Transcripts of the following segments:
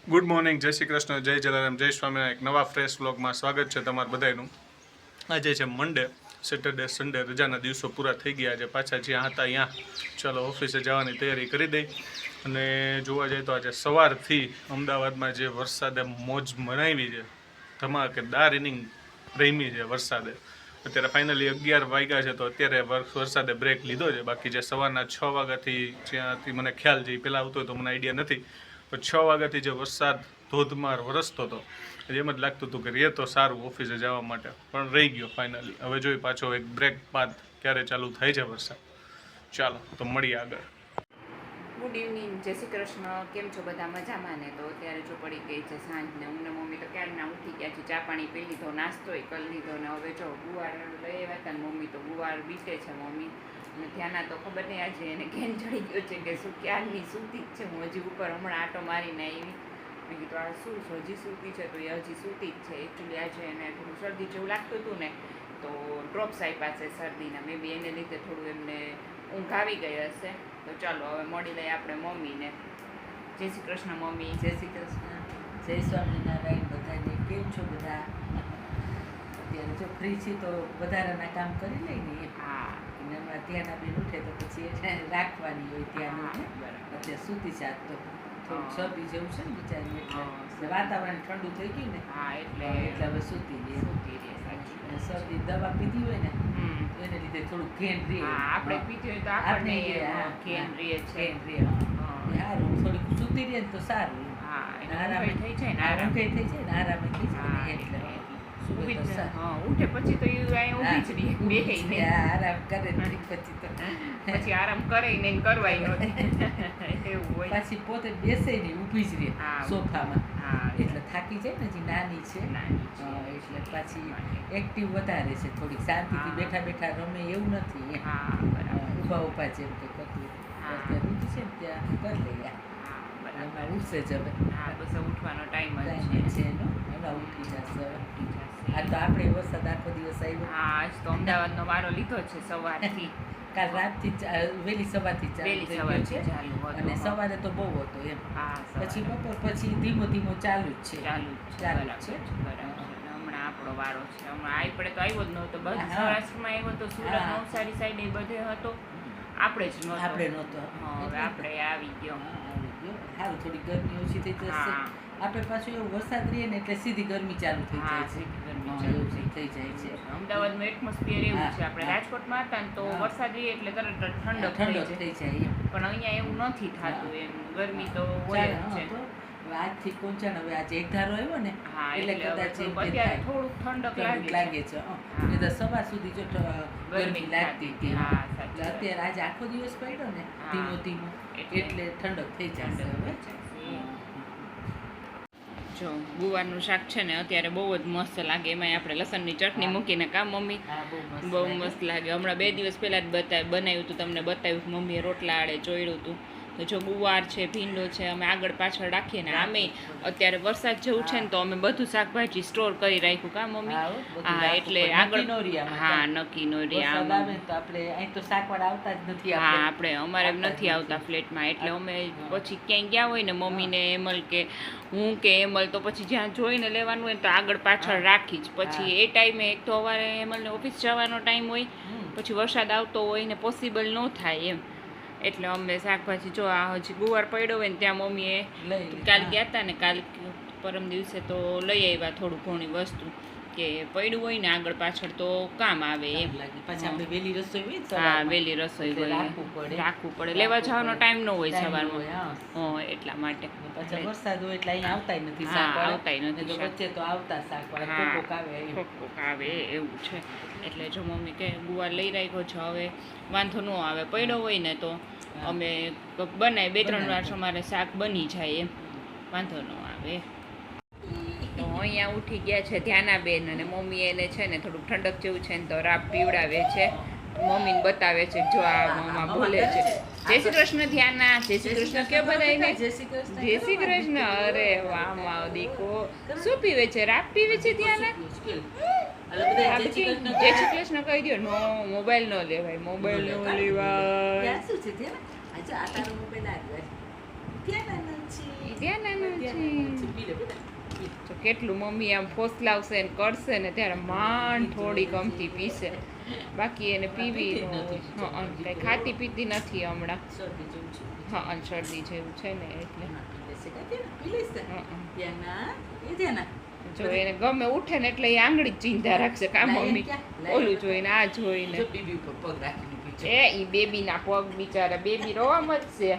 Good morning, જય શ્રી કૃષ્ણ, જય જલારામ, જય સ્વામિનારાયણ. એક નવા ફ્રેશ વ્લોગમાં સ્વાગત છે તમારું બધાનું. આજે છે મંડે, સેટરડે સન્ડે રજાના દિવસો પૂરા થઈ ગયા. આજે પાછા જ્યાં હતા ત્યાં ચાલો ઓફિસે જવાની તૈયારી કરી દઈ. અને જોવા જઈએ તો આજે સવારથી અમદાવાદમાં જે વરસાદે મોજ મનાવી છે, ધમાકેદાર ઇનિંગ રમી છે વરસાદે. અત્યારે ફાઇનલી 11 વાગ્યા છે, તો અત્યારે વરસાદે બ્રેક લીધો છે. બાકી જે સવારના 6 વાગ્યાથી જ્યાંથી મને ખ્યાલ છે, પહેલાં આવતો હોય તો મને આઈડિયા નથી, પણ 6 વાગ્યાથી જે વરસાદ ધોધમાર વરસતો હતો, એમ જ લાગતું હતું કે રે તો સારું ઓફિસે જવા માટે, પણ રહી ગયો ફાઇનલી. હવે જોઈ પાછો એક બ્રેક બાદ ક્યારે ચાલુ થાય છે વરસાદ. ચાલો તો મળીએ આગળ. ગુડ ઇવનિંગ, જય શ્રી કૃષ્ણ. કેમ છો બધા? મજામાં ને? તો અત્યારે જો પડી ગઈ છે સાંજને. હું ને મમ્મી તો ક્યારના ઉઠી ગયા છે, ચા પાણી પી લીધો, નાસ્તોય કરી લીધો. ને હવે જો ગુવાર લઈ આવ્યા હતા ને મમ્મી, તો ગુવાર બીટે છે મમ્મી. અને ધ્યાના તો ખબર નહીં આજે એને ઘેન ચડી ગયો છે કે શું, ક્યારની સૂતી જ છે. હું હજી ઉપર હમણાં આટો મારીને આવી. મેં કીધું આ શું હજી સૂતી છે? તો એ હજી સૂતી જ છે. એકચ્યુઅલી આજે એને થોડું શરદી જેવું લાગતું હતું ને, તો ડ્રોપ્સ આપ્યા છે શરદીના. મે બી એને લીધે થોડું એમને ઊંઘ આવી ગઈ હશે. તો ચાલો હવે મળી લઈએ આપણે મમ્મીને. જય શ્રી કૃષ્ણ મમ્મી. જય શ્રી કૃષ્ણ, જય સ્વામિનારાયણ. બધાને કેમ છો બધા? અત્યારે જો ફ્રી છીએ તો વધારાના કામ કરી લઈને. હા, અને હમણાં ત્યાંના બેન ઉઠે તો પછી એને રાખવાની હોય ત્યાંનું. અત્યારે સૂતી છે. તો થોડુંક શરદી જેવું છે ને બિચારી, એટલે વાતાવરણ ઠંડુ થઈ ગયું ને. હા, એટલે હવે સૂતી રહે. શરદી દવા પીધી હોય ને તો એને લીધે થોડુંક ઘેન રહે. આપણે પીધી હોય તો આપણને ઘેન રહે છે. સારું, થોડીક સૂતી રહે ને તો સારું. હા, આરામ થઈ જાય ને, આરામ થઈ જાય ને, આરામ થઈ જાય એટલે ઊભી જ ઉઠે પછી તો એ અહીંયા ઊભી જ રહી, બેહે નહીં. આરામ કરે પછી તો પછી આરામ કરે નહીં, કરવાય નથી એવું હોય. પાછી પોતે બેસે નહીં, ઊભી જ રહે સોફામાં. હા, એટલે થાકી જાય ને, હજી નાની છે એટલે પાછી એક્ટિવ વધારે છે. થોડીક શાંતિથી બેઠા બેઠા રમે એવું નથી. ઊભા ઊભા જેમ કે કરતી અત્યારે ઊઠી છે ને ત્યાં કરી લઈએ. એમાં ઉઠશે જ હવે. હા, બસ ઉઠવાનો ટાઈમ જ છે એનો. એમાં ઉઠી જશે હવે. આ તો આપણે વરસાદ આખો દિવસ આવ્યો. હા, આજ તો અમદાવાદનો વારો લીધો છે સવારથી. કાલ રાતથી વહેલી સવારથી ચાલુ છે અને સવારે તો બહુ હતો એમ. પછી બપોર પછી ધીમો ધીમો ચાલુ જ છે. હમણાં આપણો વારો છે. હમણાં આપણે તો આવ્યો જ નહોતો. બધા સૌરાષ્ટ્રમાં આવ્યો તો, સુરત નવસારી સાઈડ એ બધે હતો. આપણે જ નહોતો. આપણે નહોતો. હવે આપણે આવી ગયો. સારું, થોડી ગરમી ઓછી થઈ જશે. આપણે પાછું એવું વરસાદ રહીએ ને એટલે સીધી ગરમી ચાલુ થઈ જાય છે. થઈ જાય છે. અમદાવાદનું એટમોસ્ફિયર એવું છે. આપણે રાજકોટમાં હતા ને તો વરસાદ રહીએ એટલે તરત ઠંડક થઈ જાય. પણ અહીંયા એવું નથી થતું. એમ ગરમી તો હોય જ છે. આજથી કોંચાણ હવે આજે એક ધારો આવ્યો ને એટલે કદાચ અત્યારે થોડુંક ઠંડક લાગે છે. નહીં તો સવાર સુધી જો ગરમી લાગતી હતી. અત્યારે આજે આખો દિવસ પડ્યો ને ધીમો ધીમો એટલે ઠંડક થઈ જશે હવે. જો ગુવારનું શાક છે ને અત્યારે બહુ જ મસ્ત લાગે. એમાં આપણે લસણની ચટણી મૂકીને કામ મમ્મી બહુ મસ્ત લાગે. હમણાં 2 દિવસ પહેલાં જ બનાવ્યું હતું, તમને બતાવ્યું. મમ્મીએ રોટલા આડે ચોળ્યું હતું. તો જો ગુવાર છે, ભીંડો છે, અમે આગળ પાછળ રાખીએ ને. આમે અત્યારે વરસાદ જેવું છે ને તો અમે બધું શાકભાજી સ્ટોર કરી રાખ્યું. કા મમ્મી? હા, એટલે આગળ નક્કી નો રે. આપણે તો શાકવાળા આવતા જ નથી. હા, આપણે અમારે નથી આવતા ફ્લેટમાં. એટલે અમે પછી ક્યાંય ગયા હોય ને મમ્મીને એમલ કે હું કે એમલ, તો પછી જ્યાં જોઈને લેવાનું હોય તો આગળ પાછળ રાખી જ. પછી એ ટાઈમે એક તો અમારે એમલને ઓફિસ જવાનો ટાઈમ હોય, પછી વરસાદ આવતો હોય ને પોસિબલ ન થાય એમ. એટલે અમે શાકભાજી જો આ હજી ગુવાર પડ્યો હોય ને ત્યાં મમ્મીએ કાલ ગયા હતા ને, કાલ પરમ દિવસે તો લઈ આવ્યા થોડું ઘણી વસ્તુ કે પડ્યું હોય ને આગળ પાછળ તો કામ આવે એમ. વહેલી રસોઈ હોય. હા, વહેલી રસોઈ હોય, રાખવું પડે. લેવા જવાનો ટાઈમ ન હોય સવારમાં. એટલા માટે વરસાદ હોય એટલે અહીંયા આવતા નથી. આવતા નથી. વચ્ચે તો આવતા શાકવાળા કોક આવે એવું છે. એટલે જો મમ્મી કે ગુવાર લઈ રાખ્યો છે, હવે વાંધો ન આવે. પડ્યો હોય ને તો અમે બનાવી 2-3 વાર અમારે શાક બની જાય એમ, વાંધો ન આવે. તો અહીંયા ઉઠી ગયા છે ધ્યાનાબેન, અને મમ્મી એને છે ને થોડુંક ઠંડક જેવું છે ને તો રાબ પીવડાવે છે. મમ્મીને બતાવે છે જો આ મમ્મા બોલે છે. જય શ્રી કૃષ્ણ ધ્યાના. જય શ્રી કૃષ્ણ કે બધાને? જય શ્રી કૃષ્ણ. અરે વાહ માવ દીકો. શું પીવે છે? રાબ પીવે છે ધ્યાના? જય શ્રી કૃષ્ણ કહી દો. નો, મોબાઈલ નો લેવાય, મોબાઈલ નો લેવાય. શું છે? ધ્યાન પી લે બેટા પી લે. તો કેટલું મમ્મી આમ ફોસલાવશે ને કરશે ને ત્યારે માંડ થોડી ગમતી પીશે, બાકી એને પીવી ન હોય. હા, કંઈ ખાતી પીતી નથી હમણાં. શરદી જેવું છે. હા, શરદી જેવું છે ને એટલે. હા, પી લેશે કાંઈ પી લેશે. હં. ધ્યાના એ ધ્યાના જો એને ગમે ઉઠે ને એટલે એ આંગળી જ ચિંતા રાખશે કા લાય મમ્મી ક્યાં? લાય. ઓલું જોઈને આ જોઈને. જો બેબી ઉપર પગ રાખીને ઊભી છે. એ ઈ બેબીના પગ બિચારા બેબી રોવા મચશે.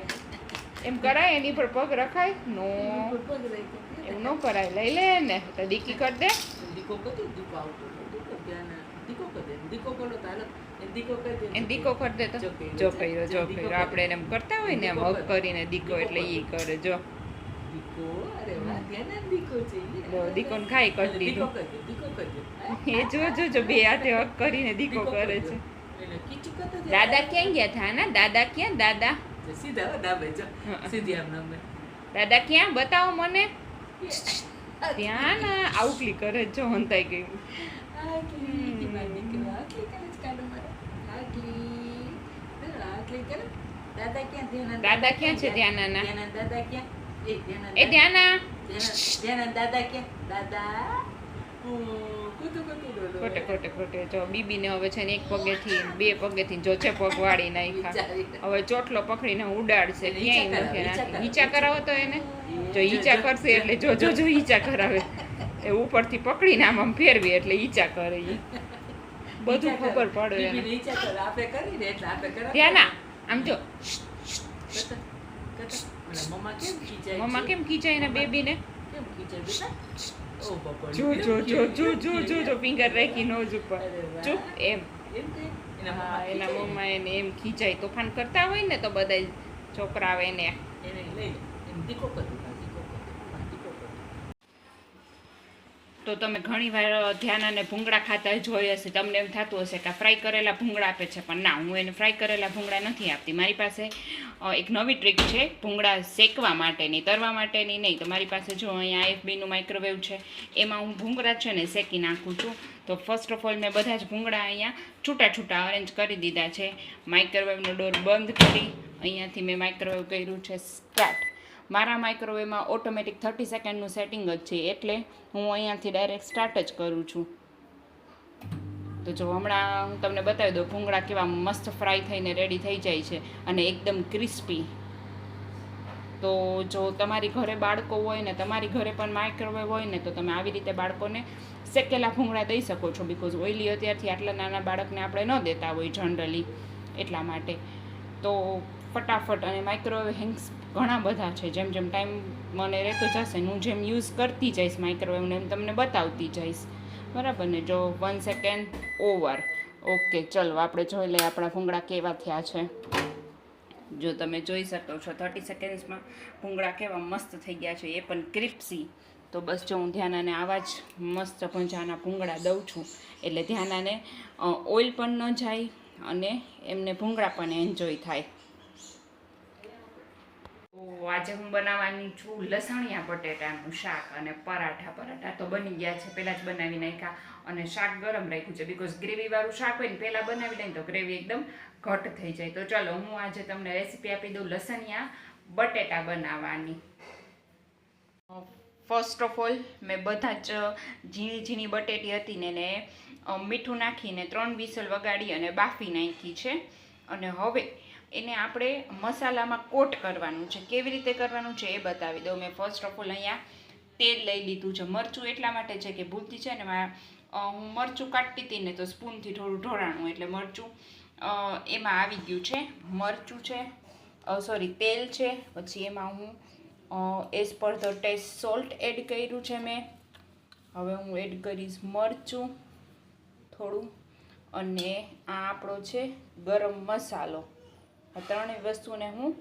એમ કરાય એની પર પગ રખાય? નો, ઉપર પગ રાખી. એવું ન કરાય. લઈ લે ને તો દીકી કરી દે. દીકો કરી દીકો આવતો દીકો ધ્યાના દીકો કરી દે દીકો કરો તો હાલો એ દીકો કરી દે. એ દીકો કરી દે તો જો કર્યો જો કર્યો. આપણે એને એમ કરતા હોય ને એમ હક કરીને દીકો એટલે ઈ કરે. જો દીકો અરે વાહ ધ્યાના દીકો છે જો દીકોને ખાઈ કરી દીકો દીધું. કરી દે દીકો કરી દે. એ જો બે હાથે હક કરીને દીકો કરે છે. એને કીચું કરતો જાય. દાદા ક્યાં ગયા હતા? ના દાદા ક્યાં? દાદા સીધા હો ડાબે જો હા. સીધી આમ નમે. દાદા ક્યાં? બતાવો મને. ત્યાં ના આઉટલી કરે જો હંતાઈ ગયું. આટલી મારી દીકરી આટલી કરે છે કાઢો મારે આટલી આટલી કરે. દાદા ક્યાં ધ્યાના દાદા ક્યાં છે ધ્યાનાના? ધ્યાના દાદા ક્યાં એ ધ્યાના એ ધ્યાના ધ્યાના દાદા ક્યાં દાદા કુતુ કુતુ ખોટે ખોટે ખોટે જો બીબીને હવે છે ને એક પગેથી બે પગેથી જો છે પગ વાળી નાખ્યા. હવે ચોટલો પકડીને ઉડાડશે. એને ક્યાંય ઈચા નથી કરાવે, નાખી. ઈચા ઈચા કરાવો તો એને જો ઈચા કરશે એટલે જો ઈચા કરાવે. એ ઉપરથી પકડીને આમ ફેરવી એટલે ઈચા કરે ઈ. બધું ખબર પડે એને. બીબીને ઈચ્છા કરે આપણે કરીને એટલે આપણે કરાવે. ધ્યાના આમ જો કરતા કરતા મને મમ્મા કેમ ખીચાય મમ્મા છે? કેમ ખીચાય એના બેબીને? કેમ ખીચાય બેટા? ઓ બાપા જો ફિંગર રાખી નોઝ ઉપર. અરે વાહ. ચૂપ એમ. એમ કે એના હા, મમ્મા એના ખીચાય? મમ્મા એને એમ ખીચાય તોફાન કરતા હોય ને તો બધા છોકરાઓ એને એને લઈ લે એમ દીકો કરી દે દીકો કરી દે દીકો કરી દે. તો તમે ઘણી વાર ધ્યાન અને ભૂંગળા ખાતા જોઈ હશે. તમને એમ થતું હશે કે ફ્રાય કરેલા ભૂંગળા આપે છે, પણ ના, હું એને ફ્રાય કરેલા ભૂંગળા નથી આપતી. મારી પાસે એક નવી ટ્રીક છે ભૂંગળા શેકવા માટેની, તરવા માટેની નહીં. તો મારી પાસે જો અહીંયા IFBનું માઇક્રોવેવ છે, એમાં હું ભૂંગળા છે ને શેકી નાખું છું. તો ફર્સ્ટ ઓફ ઓલ મેં બધા જ ભૂંગળા અહીંયા છૂટા છૂટા અરેન્જ કરી દીધા છે. માઇક્રોવેવનો ડોર બંધ કરી અહીંયાથી મેં માઇક્રોવેવ કર્યું છે સ્ટાર્ટ. મારા માઇક્રોવેવમાં ઓટોમેટિક 30 સેકન્ડનું સેટિંગ જ છે, એટલે હું અહીંયાથી ડાયરેક્ટ સ્ટાર્ટ જ કરું છું. તો જો હમણાં હું તમને બતાવી દઉં ભૂંગળા કેવા મસ્ત ફ્રાય થઈને રેડી થઈ જાય છે અને એકદમ ક્રિસ્પી. તો જો તમારી ઘરે બાળકો હોય ને, તમારી ઘરે પણ માઇક્રોવેવ હોય ને, તો તમે આવી રીતે બાળકોને શેકેલા ભૂંગળા દઈ શકો છો. બિકોઝ ઓઇલી અત્યારથી આટલા નાના બાળકને આપણે ન દેતા હોય જનરલી, એટલા માટે. તો ફટાફટ અને માઇક્રોવેવ હેંગ્સ ઘણા બધા છે. જેમ જેમ ટાઈમ મને રહેતો જશે હું જેમ યુઝ કરતી જઈશ માઇક્રોવેવને એમ તમને બતાવતી જઈશ, બરાબર ને. જો 1 સેકન્ડ ઓવર. ઓકે, ચલો આપણે જોઈ લઈએ આપણા ભૂંગળા કેવા થયા છે. જો તમે જોઈ શકો છો 30 સેકન્ડ્સમાં ભૂંગળા કેવા મસ્ત થઈ ગયા છે, એ પણ ક્રિસ્પી. તો બસ જો હું ધ્યાનાને આવા જ મસ્ત ભંજાના ભૂંગળા દઉં છું, એટલે ધ્યાનાને ઓઇલ પણ ન જાય અને એમને ભૂંગળા પણ એન્જોય થાય. તો આજે હું બનાવવાની છું લસણિયા બટેટાનું શાક અને પરાઠા. પરાઠા તો બની ગયા છે, પહેલાં જ બનાવી નાખ્યા, અને શાક ગરમ રાખ્યું છે. બિકોઝ ગ્રેવીવાળું શાક હોય ને પહેલાં બનાવી લઈએ તો ગ્રેવી એકદમ ઘટ થઈ જાય. તો ચલો હું આજે તમને રેસીપી આપી દઉં લસણિયા બટેટા બનાવવાની. ફર્સ્ટ ઓફ ઓલ મેં બધા જ ઝીણી ઝીણી બટેટી હતી ને એને મીઠું નાખીને 3 વિસલ વગાડી અને બાફી નાખી છે. અને હવે એને આપણે મસાલામાં કોટ કરવાનું છે. કેવી રીતે કરવાનું છે એ બતાવી દઉં. મેં ફર્સ્ટ ઓફ ઓલ અહીંયા તેલ લઈ લીધું છે. મરચું એટલા માટે છે કે ભૂલતી છે ને હું મરચું કાઢતી હતી ને તો સ્પૂનથી થોડું ઢોળાણું, એટલે મરચું એમાં આવી ગયું છે. મરચું છે, સોરી તેલ છે, પછી એમાં હું as per the test salt add કર્યું છે મેં. હવે હું એડ કરીશ મરચું થોડું, અને આ આપણો છે ગરમ મસાલો. આ ત્રણેય વસ્તુને હું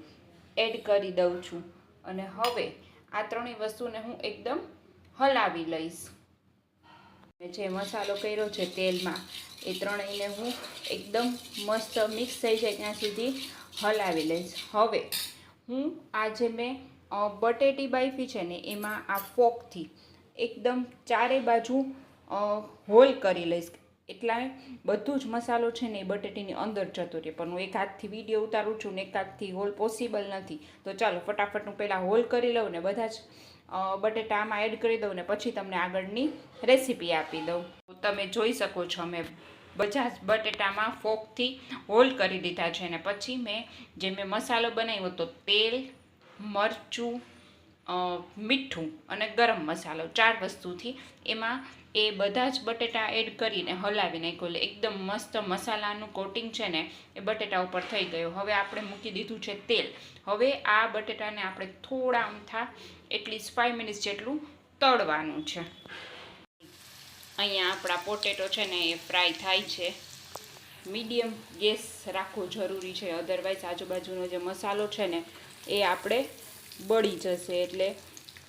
એડ કરી દઉં છું, અને હવે આ ત્રણેય વસ્તુને હું એકદમ હલાવી લઈશ. જે મસાલો કર્યો છે તેલમાં એ ત્રણેયને હું એકદમ મસ્ત મિક્સ થઈ જાય ત્યાં સુધી હલાવી લઈશ. હવે હું આ જે મેં બટેટી બાફી છે ને એમાં આ ફોકથી એકદમ ચારે બાજુ હોલ કરી લઈશ. એટલા બધું જ મસાલો છે ને એ બટેટીની અંદર જતો રહે, પણ હું એક હાથથી વિડીયો ઉતારું છું ને એક હાથથી હોલ પોસિબલ નથી. તો ચાલો ફટાફટ હું પહેલાં હોલ કરી લઉં ને બધા જ બટેટા આમાં એડ કરી દઉં ને પછી તમને આગળની રેસીપી આપી દઉં. તમે જોઈ શકો છો મેં બધા જ બટેટામાં ફોકથી હોલ કરી દીધા છે અને પછી મેં મસાલો બનાવ્યો તો તેલ, મરચું, મીઠું અને ગરમ મસાલો 4 વસ્તુથી એમાં એ બધા જ બટેટા એડ કરીને હલાવી નાખ્યો. એટલે એકદમ મસ્ત મસાલાનું કોટિંગ છે ને એ બટેટા ઉપર થઈ ગયું. હવે આપણે મૂકી દીધું છે તેલ. હવે આ બટેટાને આપણે થોડા અમથા એટલીસ્ટ 5 મિનિટ જેટલું તળવાનું છે. અહીંયા આપણા પોટેટો છે ને એ ફ્રાય થાય છે. મીડિયમ ગેસ રાખવો જરૂરી છે, અધરવાઇઝ આજુબાજુનો જે મસાલો છે ને એ આપણે બળી જશે. એટલે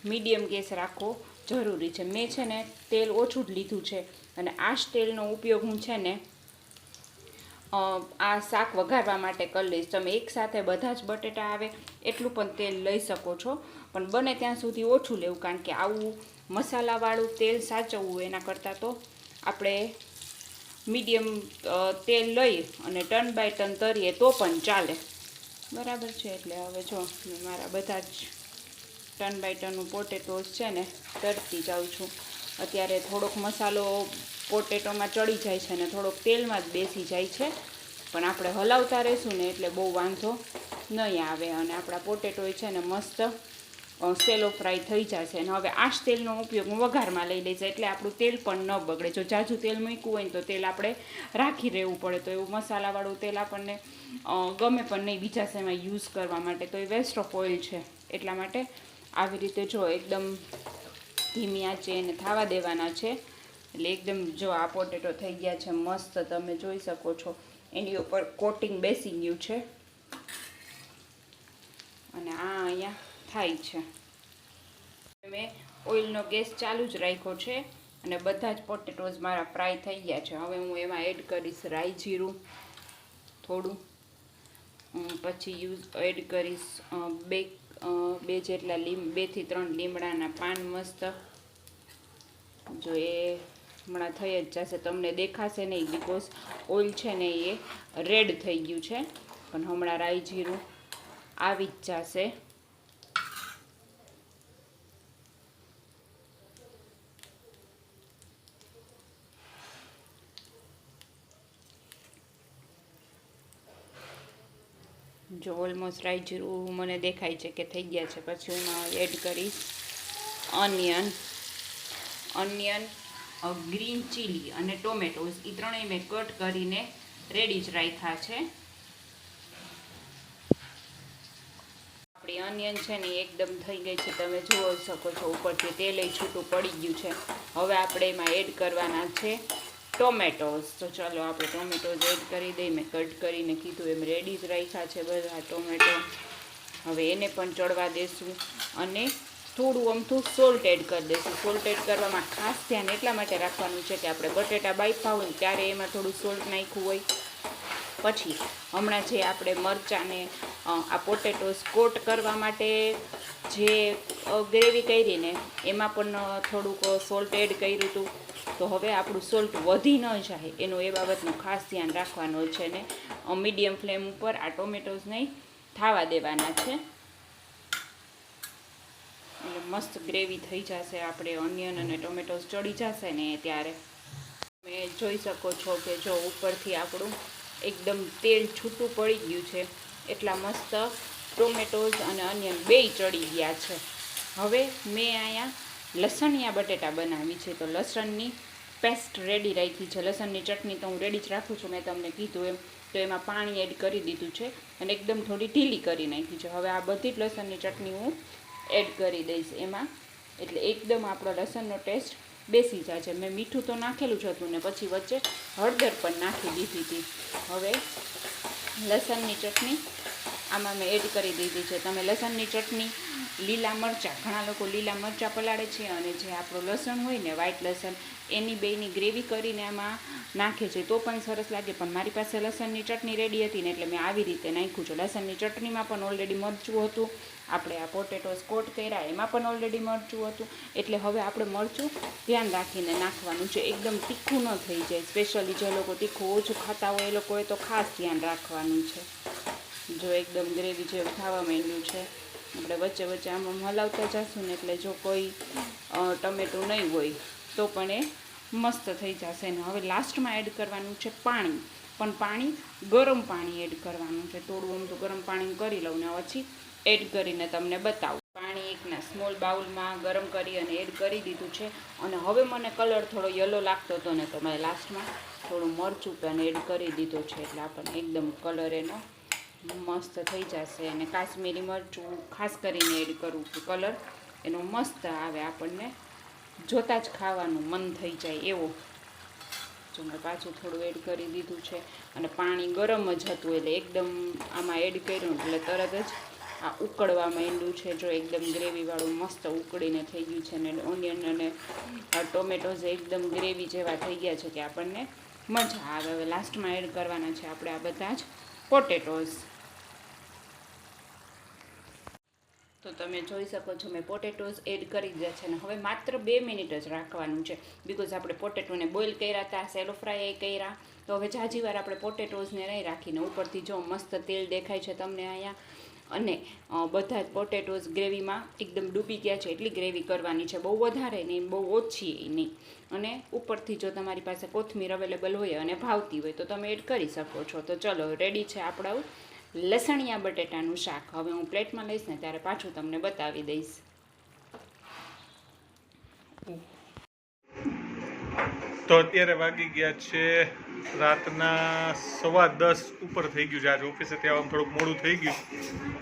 મીડિયમ ગેસ રાખવો જરૂરી છે. મેં છે ને તેલ ઓછું જ લીધું છે અને આ જ તેલનો ઉપયોગ હું છે ને આ શાક વઘારવા માટે કરી લઈશ. તમે એકસાથે બધા જ બટેટા આવે એટલું પણ તેલ લઈ શકો છો, પણ બને ત્યાં સુધી ઓછું લેવું, કારણ કે આવું મસાલાવાળું તેલ સાચવવું એના કરતાં તો આપણે મીડિયમ તેલ લઈ અને ટર્ન બાય ટર્ન તરીએ તો પણ ચાલે. બરાબર છે. એટલે હવે જો મેં મારા બધા જ ટર્ન બાય ટર્નનું પોટેટોસ છે ને તરતી જાઉં છું. અત્યારે થોડોક મસાલો પોટેટોમાં ચડી જાય છે ને થોડોક તેલમાં જ બેસી જાય છે, પણ આપણે હલાવતા રહીશું ને એટલે બહુ વાંધો નહીં આવે અને આપણા પોટેટો છે ને મસ્ત સેલો ફ્રાય થઈ જશે. અને હવે આ જ તેલનો ઉપયોગ હું વઘારમાં લઈ લઈશ એટલે આપણું તેલ પણ ન બગડે. જો ઝાઝું તેલ મૂક્યું હોય ને તો તેલ આપણે રાખી રહેવું પડે, તો એવું મસાલાવાળું તેલ આપણને ગમે પણ નહીં બીજા શેમાં યુઝ કરવા માટે, તો એ વેસ્ટ ઓફ ઓઇલ છે. એટલા માટે આવી રીતે જો એકદમ ધીમી આંચે એને થવા દેવાના છે. એટલે એકદમ જો આ પોટેટો થઈ ગયા છે મસ્ત, તમે જોઈ શકો છો એની ઉપર કોટિંગ બેસી ગયું છે અને આ અહીંયા થાય છે. મેં ઓઇલનો ગેસ ચાલુ જ રાખ્યો છે અને બધા જ પોટેટોઝ મારા ફ્રાય થઈ ગયા છે. હવે હું એમાં એડ કરીશ રાઈ જીરું થોડું, પછી એડ કરીશ બે જેટલા 2 થી 3 લીમડાના પાન મસ્ત. જો એ હમણાં થઈ જ જશે, તમને દેખાશે નહીં બિકોઝ ઓઇલ છે ને એ રેડ થઈ ગયું છે, પણ હમણાં રાઈ જીરું આવી જ જશે. જો ઓલમોસ્ટ રાઈ જીરું મને દેખાય છે કે થઈ ગયા છે. પછી હું એડ કરીશ ઓનિયન, ગ્રીન ચીલી અને ટોમેટોઝ. એ ત્રણેય મેં કટ કરીને રેડી જ રાખ્યા છે. આપણી ઓનિયન છે ને એકદમ થઈ ગઈ છે, તમે જોઈ શકો છો ઉપરથી તેલ છૂટું પડી ગયું છે. હવે આપણે એમાં એડ કરવાના છે ટોમેટોઝ. તો ચાલો આપણે ટોમેટોઝ એડ કરી દઈએ. મેં કટ કરીને કીધું એમ રેડી જ રાખ્યા છે બધા ટોમેટો. હવે એને પણ ચડવા દેશું અને થોડું અમથું સોલ્ટ એડ કરી દઈશું. સોલ્ટ એડ કરવામાં ખાસ ધ્યાન એટલા માટે રાખવાનું છે કે આપણે બટેટા બાફા હોય ત્યારે એમાં થોડું સોલ્ટ નાખ્યું હોય. પછી હમણાં જે આપણે મરચાંને આ પોટેટોસ કોટ કરવા માટે જે ગ્રેવી કરીને એમાં પણ થોડુંક સોલ્ટ એડ કર્યું હતું. તો હવે આપણું સોલ્ટ વધી ન જાય એનું એ બાબતનું ખાસ ધ્યાન રાખવાનું છે ને મીડિયમ ફ્લેમ ઉપર આ ટોમેટોઝને થવા દેવાના છે. એટલે મસ્ત ગ્રેવી થઈ જશે. આપણે ઓનિયન અને ટોમેટોસ ચડી જશે ને ત્યારે તમે જોઈ શકો છો કે જો ઉપરથી આપણું એકદમ તેલ છૂટું પડી ગયું છે. એટલા મસ્ત ટોમેટોઝ અને ઓનિયન બેય ચડી ગયા છે. હવે મેં અહીંયા લસણિયા બટેટા બનાવી છે, તો લસણની પેસ્ટ રેડી રાખી છે. લસણની ચટણી તો હું રેડી જ રાખું છું, મેં તમને કીધું એમ. તો એમાં પાણી એડ કરી દીધું છે અને એકદમ થોડી ઢીલી કરી નાખી છે. હવે આ બધી જ લસણની ચટણી હું એડ કરી દઈશ એમાં, એટલે એકદમ આપણો લસણનો ટેસ્ટ બેસી જાય છે. મેં મીઠું તો નાખેલું જ હતું ને પછી વચ્ચે હળદર પણ નાખી દીધી હતી. હવે લસણની ચટણી આમાં મેં એડ કરી દીધી છે. તમે લસણની ચટણી, લીલા મરચાં, ઘણા લોકો લીલા મરચાં પલાળે છે અને જે આપણું લસણ હોય ને વ્હાઈટ લસણ એની બેયની ગ્રેવી કરીને આમાં નાખે છે તો પણ સરસ લાગે. પણ મારી પાસે લસણની ચટણી રેડી હતી ને એટલે મેં આવી રીતે નાખ્યું છે. લસણની ચટણીમાં પણ ઓલરેડી મરચું હતું, આપણે આ પોટેટોસ કોટ કર્યા એમાં પણ ઓલરેડી મરચું હતું. એટલે હવે આપણે મરચું ધ્યાન રાખીને નાખવાનું છે, એકદમ તીખું ન થઈ જાય. સ્પેશિયલી જે લોકો તીખું ઓછું ખાતા હોય એ લોકોએ તો ખાસ ધ્યાન રાખવાનું છે. જો એકદમ ગ્રેવી જેવું થવા માંડ્યું છે આપણે વચ્ચે વચ્ચે આમ આમ હલાવતા જશું ને એટલે જો કોઈ ટમેટું નહીં હોય તો પણ એ મસ્ત થઈ જશે. ને હવે લાસ્ટમાં એડ કરવાનું છે પાણી, પણ પાણી ગરમ પાણી એડ કરવાનું છે. થોડું આમ તો ગરમ પાણી કરી લઉં ને પછી એડ કરીને તમને બતાવું. પાણી એકના સ્મોલ બાઉલમાં ગરમ કરી અને એડ કરી દીધું છે. અને હવે મને કલર થોડો યલો લાગતો હતો ને તો મેં લાસ્ટમાં થોડું મરચું પણ એડ કરી દીધું છે, એટલે આપણને એકદમ કલર એનો મસ્ત થઈ જશે. અને કાશ્મીરી મરચું ખાસ કરીને એડ કરવું કે કલર એનો મસ્ત આવે, આપણને જોતાં જ ખાવાનું મન થઈ જાય એવો. જો મેં પાછું થોડું એડ કરી દીધું છે અને પાણી ગરમ જ હતું એટલે એકદમ આમાં એડ કર્યું એટલે તરત જ આ ઉકળવા માંડ્યું છે. જો એકદમ ગ્રેવીવાળું મસ્ત ઉકળીને થઈ ગયું છે ને ઓનિયન અને ટોમેટોઝ એકદમ ગ્રેવી જેવા થઈ ગયા છે કે આપણને મજા આવે. હવે લાસ્ટમાં એડ કરવાના છે આપણે આ બધા જ પોટેટોઝ. તો તમે જોઈ શકો છો મેં પોટેટોઝ એડ કરી દીધા છે. અને હવે માત્ર 2 મિનિટ જ રાખવાનું છે, બિકોઝ આપણે પોટેટોને બોઇલ કર્યા હતા, સેલો ફ્રાય કર્યા, તો હવે જાજી વાર આપણે પોટેટોઝને નહીં રાખીને ઉપરથી જો મસ્ત તેલ દેખાય છે તમને અહીંયા. અને બધા જ પોટેટોઝ ગ્રેવીમાં એકદમ ડૂબી ગયા છે એટલી ગ્રેવી કરવાની છે, બહુ વધારે નહીં બહુ ઓછી નહીં. અને ઉપરથી જો તમારી પાસે કોથમીર અવેલેબલ હોય અને ભાવતી હોય તો તમે એડ કરી શકો છો. તો ચલો રેડી છે આપણું લસણિયા બટેટાનું શાક. હવે હું પ્લેટમાં લઈશ ને ત્યારે પાછું તમને બતાવી દઈશ. તો અત્યારે વાગી ગયા છે રાતના 10:15 ઉપર થઈ ગયું છે. આજે ઓફિસેથી આવવામાં થોડુંક મોડું થઈ ગયું.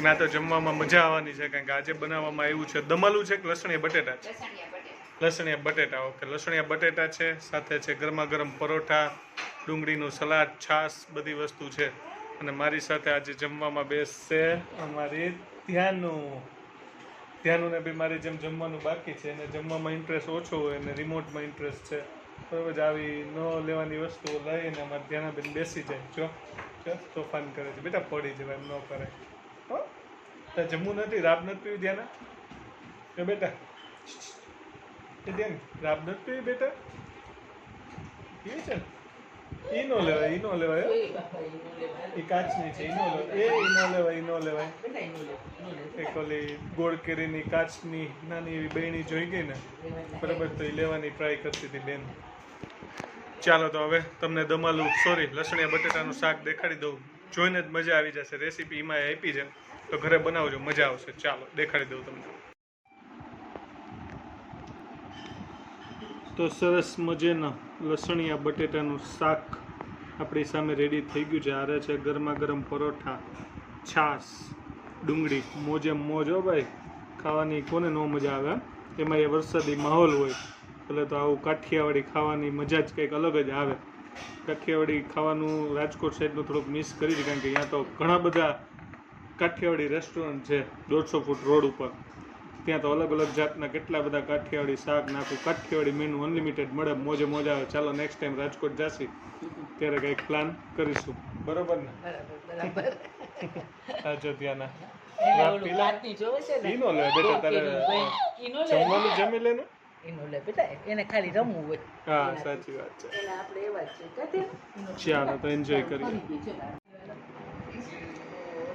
મેં તો જમવામાં મજા આવવાની છે કારણ કે આજે બનાવવામાં આવ્યું છે દમાલું છે કે લસણિયા બટેટા છે? લસણિયા બટેટા. ઓકે, લસણિયા બટેટા છે, સાથે છે ગરમા ગરમ પરોઠા, ડુંગળીનું સલાડ, છાશ, બધી વસ્તુ છે. અને મારી સાથે આજે જમવામાં બેસશે અમારી ધ્યાનુને બી મારી જેમ જમવાનું બાકી છે, એને જમવામાં ઇન્ટરેસ્ટ ઓછો હોય અને રિમોટમાં ઇન્ટરેસ્ટ છે. બરાબર જ આવી ન લેવાની વસ્તુઓ લઈને અમારે ધ્યાનાબેન બેસી જાય. જો તોફાન કરે છે. બેટા પડી જવાય, એમ ન કરે. હો તારે જમવું નથી? રાબ નથી પીવી ધ્યાના? કે બેટા એ ધ્યાન રાબ નથી પીવી બેટા? પીવી છે ને? ઈ નો લેવાય, ઈ નો લેવાય. એ કાચની છે, ઈ નો લેવાય. ઈ નો લેવાય. એક ઓલી ગોળ કેરીની કાચની નાની એવી બહેણી જોઈ ગઈ ને, બરાબર, તો એ લેવાની ટ્રાય કરતી હતી બેન. ચાલો તો હવે તમને દમાલું લસણિયા બટેટાનું શાક દેખાડી દઉં. જોઈને જ મજા આવી જશે. રેસીપી એમાં આપી છે તો ઘરે બનાવજો, મજા આવશે. ચાલો દેખાડી દઉં તમને. તો સરસ મજાના લસણિયા બટેટાનું શાક આપણી સામે રેડી થઈ ગયું છે. આરે છે ગરમા ગરમ પરોઠા, છાશ, ડુંગળી, મોજે મોજ. હો ભાઈ, ખાવાની કોને ન મજા આવે? એમાં એ વરસાદી માહોલ હોય એટલે તો આવું કાઠિયાવાડી ખાવાની મજા જ કંઈક અલગ જ આવે. કાઠિયાવાડી ખાવાનું રાજકોટ સાઈડનું થોડુંક મિસ કરી છે કારણ કે અહીંયા તો ઘણા બધા કાઠિયાવાડી રેસ્ટોરન્ટ છે 150 ફૂટ રોડ ઉપર. ત્યાં તો અલગ અલગ જાતના કેટલા બધા કાઠિયાવાડી શાક નાખું, કાઠિયાવાડી મેનુ અનલિમિટેડ મળે, મોજે મોજ આવે. ચાલો નેક્સ્ટ ટાઈમ રાજકોટ જાસી ત્યારે કંઈક પ્લાન કરીશું. બરોબર ને? હા જો ત્યાંના ઈનો લે બેટા, તારે જમવાનું જમી લે ને. એને ખાલી રમવું હોય. હા સાચી વાત છે. ચાલો તો એન્જોય કરીએ.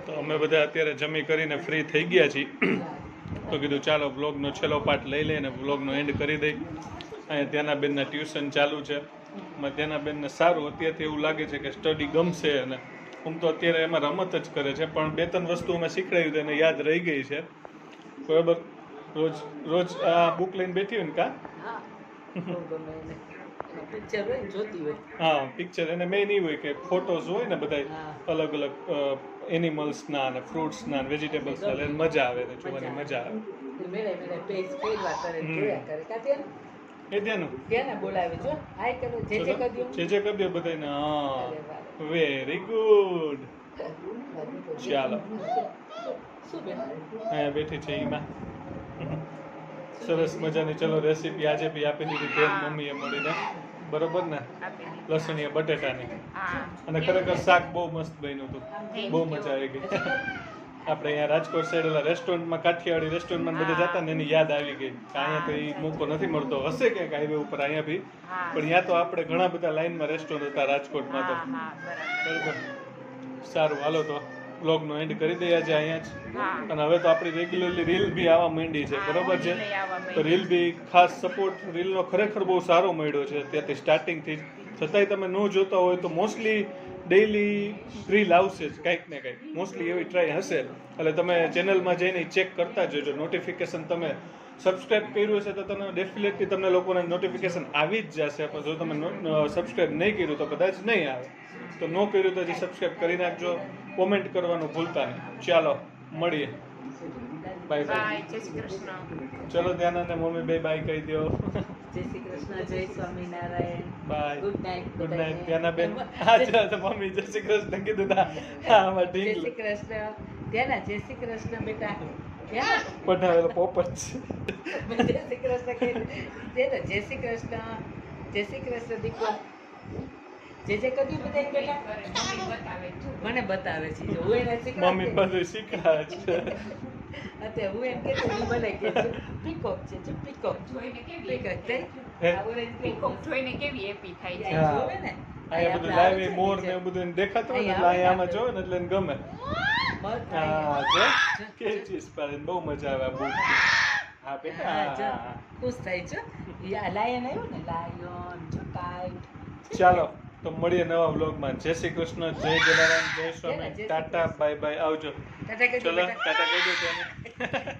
તો અમે બધા અત્યારે જમી કરીને ફ્રી થઈ ગયા છીએ તો કીધું ચાલો વ્લોગનો છેલ્લો પાર્ટ લઈ લઈએ અને વ્લોગનો એન્ડ કરી દઈ. અહીંયા ધ્યાનાબેનના ટ્યુશન ચાલુ છે. ધ્યાનાબેનને સારું અત્યારથી એવું લાગે છે કે સ્ટડી ગમશે અને હું તો અત્યારે એમાં રમત જ કરે છે, પણ 2-3 વસ્તુ અમે શીખડાવ્યું તો એને યાદ રહી ગઈ છે. બરાબર, રોજ આ બુક લઈને બેઠી હોય ને કા? હા, પિક્ચર એને મેઇન એ હોય કે ફોટોઝ હોય ને બધા અલગ અલગ એનિમલ્સના અને ફ્રૂટ્સના અને વેજીટેબલ્સના, એટલે મજા આવે ને જોવાની મજા આવે. એ ધ્યાન બોલાવે છો, હાય કરો, જે કરી દો બધાને. હા, વેરી ગુડ. ચાલો અહીંયા બેઠી છે ઈમાં, સરસ મજાની. ચલો રેસીપી આજે બી આપી દીધી બેન મમ્મીએ મળીને. બરોબર ને? લસણિયા બટેટાની. અને ખરેખર શાક બહુ મસ્ત બન્યું હતું, બહુ મજા આવી ગઈ. આપણે અહીંયા રાજકોટ સાઈડ રેસ્ટોરન્ટમાં, કાઠિયાવાડી રેસ્ટોરન્ટમાં બધા જતા ને એની યાદ આવી ગઈ. અહીંયા તો એ મોકો નથી મળતો, હશે ક્યાંક હાઈવે ઉપર અહીંયા બી, પણ અહીંયા તો આપણે ઘણા બધા લાઈનમાં રેસ્ટોરન્ટ હતા રાજકોટમાં તો. બરોબર, સારું હાલો તો વ્લોગનો એન્ડ કરી દઈએ છે અહીંયા જ. હા અને હવે તો આપણી રેગ્યુલરલી રીલ બી આવવા માંડી છે, બરોબર છે. લઈ આવવા તો માંડી. રીલ બી ખાસ સપોર્ટ રીલનો ખરેખર બહુ સારો મળ્યો છે અત્યારથી સ્ટાર્ટિંગથી જ. છતાંય તમે ન જોતા હોય તો મોસ્ટલી ડેઈલી રીલ આવશે જ કંઈક ને કંઈક, મોસ્ટલી એવી ટ્રાય હશે. એટલે તમે ચેનલમાં જઈને ચેક કરતા જજો. નોટિફિકેશન તમે સબસ્ક્રાઇબ કર્યું હશે તો તમે ડેફિનેટલી તમને લોકોને નોટિફિકેશન આવી જ જશે. પણ જો તમે સબસ્ક્રાઇબ નહીં કર્યું તો કદાચ નહીં આવે. તો ન કર્યું તો હજી સબસ્ક્રાઇબ કરી નાખજો. કોમેન્ટ કરવાનું ભૂલતા નહીં. ચાલો મળીએ, બાય બાય. બાય, જય શ્રી કૃષ્ણ. ચલો ધ્યાન અને મમ્મી બે બાય કહી દો. જય શ્રી કૃષ્ણ, જય Swaminarayan. Bye. Good night. Good night Dhyana ben. હા ચાલો તો મમ્મી જય શ્રી કૃષ્ણ કીધું તા. હા આમાં જય ઢીંગલું શ્રી કૃષ્ણ. ધ્યાના, જય શ્રી કૃષ્ણ બેટા. ધ્યાના, બનાવેલો પોપટ છે. જય શ્રી કૃષ્ણ કહી દે ને. જય શ્રી કૃષ્ણ, જય શ્રી કૃષ્ણ દીકરો. જે કર્યું બધા બેટા મમ્મી બતાવે છે. મને બતાવે છે. જો હું એને મમ્મી શીખવાડતી. બધું શીખડાવે છે. અત્યારે હું એમ કહેતી હતી, મને કહે છે પીકોક છે, જો પીકોક. જોઈને કેવી પીકોક થઈ? હે? આ ઓરેન્જ પીકોક જોઈને કેવી હેપી થાય છે. અહીંયા હા. જોવે ને? અહીંયા બધું આપણે લાઈવ આવે મોર છે ને એવું બધું એને દેખાતું હોય ને એટલે અહીંયા અહીંયા આમાં જોવે ને એટલે એને ગમે. મસ્ત હા અહીંયા. જો કે ચીઝ પાડે બહુ મજા આવે આ બુક. હા બેટા હા, જો, હા. ખુશ થાય છે. યા લાયન આવ્યું ને, લાયન જો કાઈટ. ચાલો તો મળીએ નવા વ્લોગમાં. જય શ્રી કૃષ્ણ, જય જલારામ, જય સ્વામી, ટાટા બાય બાય, આવજો. ટાટા કહી દો ચલો બેટા. ટાટા કહી દો ત્યાં.